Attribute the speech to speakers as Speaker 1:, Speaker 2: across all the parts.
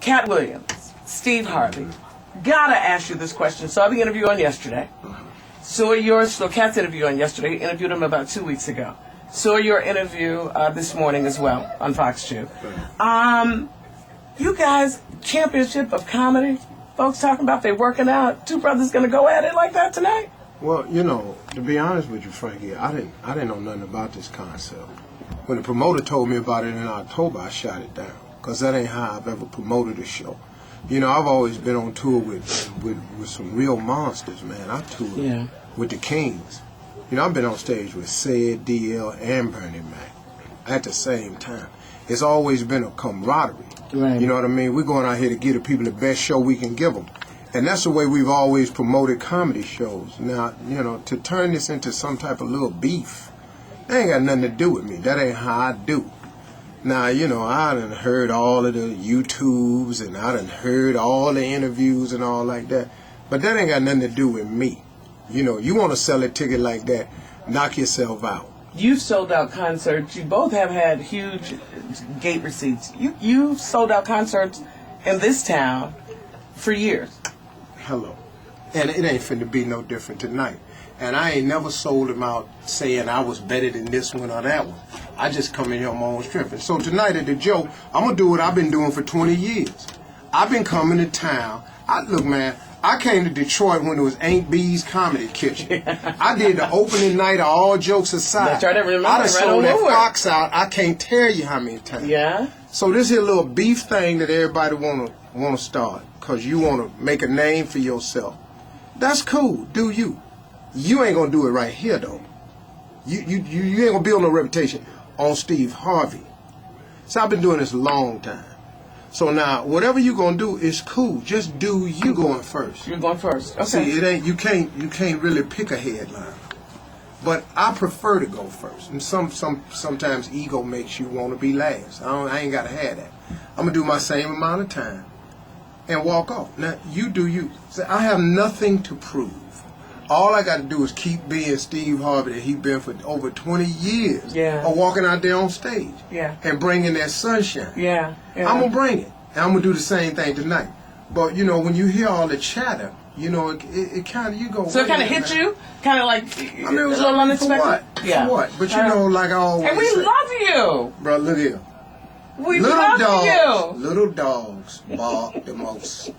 Speaker 1: Katt Williams, Steve Harvey. Gotta ask you this question. Saw the interview on yesterday. Saw Katt's interview on yesterday. Interviewed him about 2 weeks ago. Saw your interview this morning as well on Fox 2. You guys, championship of comedy. Folks talking about they working out. Two brothers gonna go at it like that tonight?
Speaker 2: Well, you know, to be honest with you, Frankie, I didn't know nothing about this concept. When the promoter told me about it in October, I shot it down, because that ain't how I've ever promoted a show. You know, I've always been on tour with some real monsters, man. I've toured with the Kings. You know, I've been on stage with Sid, DL, and Bernie Mac at the same time. It's always been a camaraderie.
Speaker 1: Right.
Speaker 2: You know what I mean? We're going out here to give the people the best show we can give them. And that's the way we've always promoted comedy shows. Now, you know, to turn this into some type of little beef, that ain't got nothing to do with me. That ain't how I do. Now, you know, I done heard all of the YouTubes and I done heard all the interviews and all like that. But that ain't got nothing to do with me. You know, you want to sell a ticket like that, knock yourself out.
Speaker 1: You've sold out concerts. You both have had huge gate receipts. You've sold out concerts in this town for years.
Speaker 2: Hello. And it ain't finna be no different tonight. And I ain't never sold them out saying I was better than this one or that one. I just come in here on my own strength. And so tonight at the Joe, I'm going to do what I've been doing for 20 years. I've been coming to town. Look, man, I came to Detroit when it was Aunt B's Comedy Kitchen. I did the opening night of All Jokes Aside.
Speaker 1: That's right, I remember.
Speaker 2: I done
Speaker 1: right
Speaker 2: sold that
Speaker 1: over.
Speaker 2: Fox out. I can't tell you how many times.
Speaker 1: Yeah?
Speaker 2: So this here little beef thing that everybody wanna start, because you want to make a name for yourself. That's cool. Do you. You ain't going to do it right here, though. You ain't going to build no reputation on Steve Harvey. So I've been doing this a long time. So now, whatever you're going to do is cool. Just do you going first.
Speaker 1: You're going first. Okay.
Speaker 2: See, it ain't, you can't really pick a headline. But I prefer to go first. And sometimes ego makes you want to be last. I ain't got to have that. I'm going to do my same amount of time and walk off. Now, you do you. See, I have nothing to prove. All I got to do is keep being Steve Harvey that he's been for over 20 years.
Speaker 1: Yeah.
Speaker 2: Or walking out there on stage.
Speaker 1: Yeah.
Speaker 2: And bringing that sunshine.
Speaker 1: Yeah.
Speaker 2: I'm going to bring it. And I'm going to do the same thing tonight. But, you know, when you hear all the chatter, you know, it kind of, you go...
Speaker 1: So it kind of hit you? Kind of like,
Speaker 2: I mean, it was
Speaker 1: a little unexpected?
Speaker 2: For what?
Speaker 1: Yeah.
Speaker 2: For what? But, you know, like I always
Speaker 1: And we
Speaker 2: say,
Speaker 1: love you!
Speaker 2: Bro, look here.
Speaker 1: We love you!
Speaker 2: Little dogs bark the most.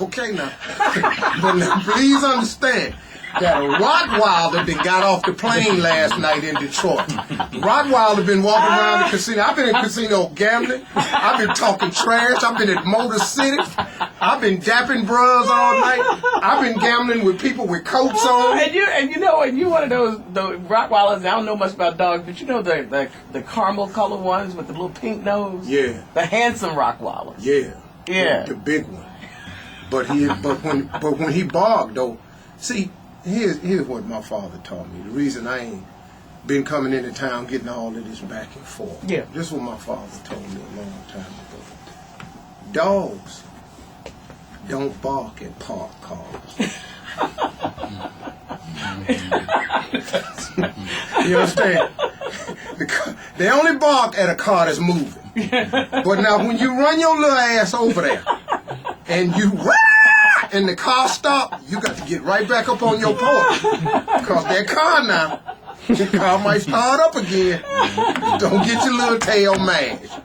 Speaker 2: Okay, now. But now, please understand that a Rottweiler that got off the plane last night in Detroit. Rottweiler been walking around the casino. I've been in casino gambling. I've been talking trash. I've been at Motor City. I've been dapping bros all night. I've been gambling with people with coats on.
Speaker 1: And you know what? You one of those Rottweilers. I don't know much about dogs, but you know the caramel color ones with the little pink nose.
Speaker 2: Yeah.
Speaker 1: The handsome Rottweilers.
Speaker 2: Yeah.
Speaker 1: Yeah.
Speaker 2: The big one. But when he barked though, see, here's what my father taught me. The reason I ain't been coming into town getting all of this back and forth.
Speaker 1: Yeah.
Speaker 2: This is what my father told me a long time ago. Dogs don't bark at parked cars. You understand? They only bark at a car that's moving. But now when you run your little ass over there and you and the car stop, you got to get right back up on your porch. Because that car now, the car might start up again. Don't get your little tail mashed.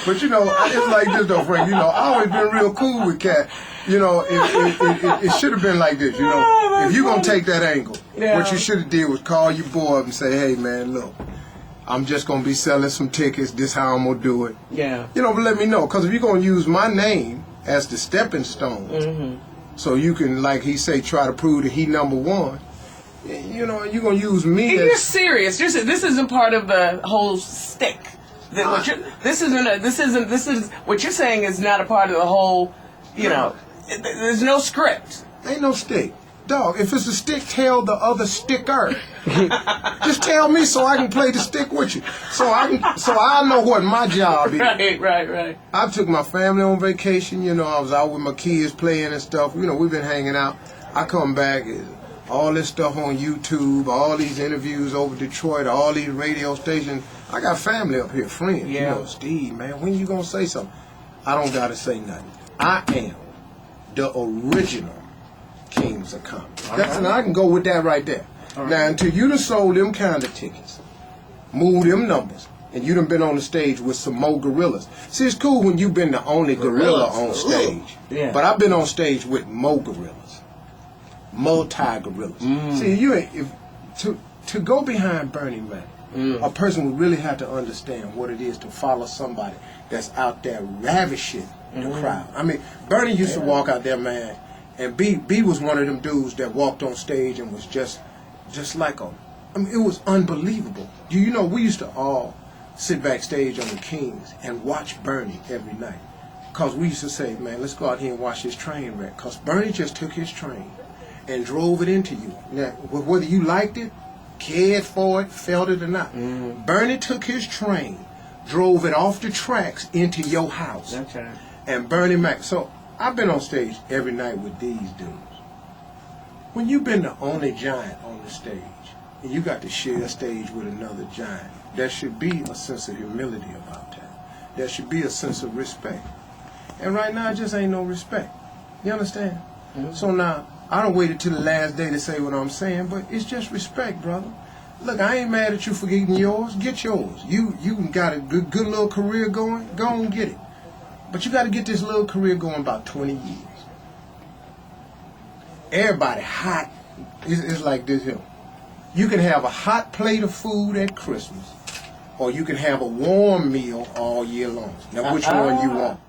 Speaker 2: But you know, it's like this though, Frank. You know, I always been real cool with Katt. You know, it should have been like this. You know, if you're going to take that angle, what you should have did was call your boy up and say, hey man, look, I'm just going to be selling some tickets. This how I'm going to do it.
Speaker 1: Yeah.
Speaker 2: You know, but let me know. Because if you're going to use my name as the stepping stone, so you can, like he say, try to prove that he number one, you know, you're going to use me
Speaker 1: and you're serious. This isn't part of the whole stick. This is what you're saying is not a part of the whole, you know, there's no script.
Speaker 2: Ain't no stick. Dog, if it's a stick, tell the other sticker. Just tell me so I can play the stick with you. So I know what my job is.
Speaker 1: Right.
Speaker 2: I took my family on vacation, you know, I was out with my kids playing and stuff. You know, we've been hanging out. I come back, all this stuff on YouTube, all these interviews over Detroit, all these radio stations. I got family up here, friends.
Speaker 1: Yeah.
Speaker 2: You know, Steve, man, when you gonna say something? I don't gotta say nothing. I am the original Kings of Comedy. And I can go with that right there.
Speaker 1: All right.
Speaker 2: Now, until you done sold them kind of tickets, moved them numbers, and you done been on the stage with some more gorillas. See, it's cool when you've been the only gorilla on stage.
Speaker 1: Yeah.
Speaker 2: But I've been on stage with more gorillas. Multi-gorillas. See, you ain't, to go behind Bernie Mac, a person would really have to understand what it is to follow somebody that's out there ravishing the crowd. I mean, Bernie used to walk out there, man, and B was one of them dudes that walked on stage and was just like a, I mean, it was unbelievable. You know, we used to all sit backstage on the Kings and watch Bernie every night. Because we used to say, man, let's go out here and watch this train wreck. Because Bernie just took his train and drove it into you. Now, whether you liked it, cared for it, felt it or not, Bernie took his train, drove it off the tracks into your house.
Speaker 1: That's right.
Speaker 2: And Bernie Mac. So I've been on stage every night with these dudes. When you've been the only giant on the stage, and you got to share a stage with another giant, there should be a sense of humility about that. There should be a sense of respect. And right now, it just ain't no respect. You understand? So now, I don't wait till the last day to say what I'm saying, but it's just respect, brother. Look, I ain't mad at you for getting yours. Get yours. You got a good little career going. Go on and get it. But you got to get this little career going about 20 years. Everybody hot. It's like this here. You can have a hot plate of food at Christmas, or you can have a warm meal all year long. Now, which one you want?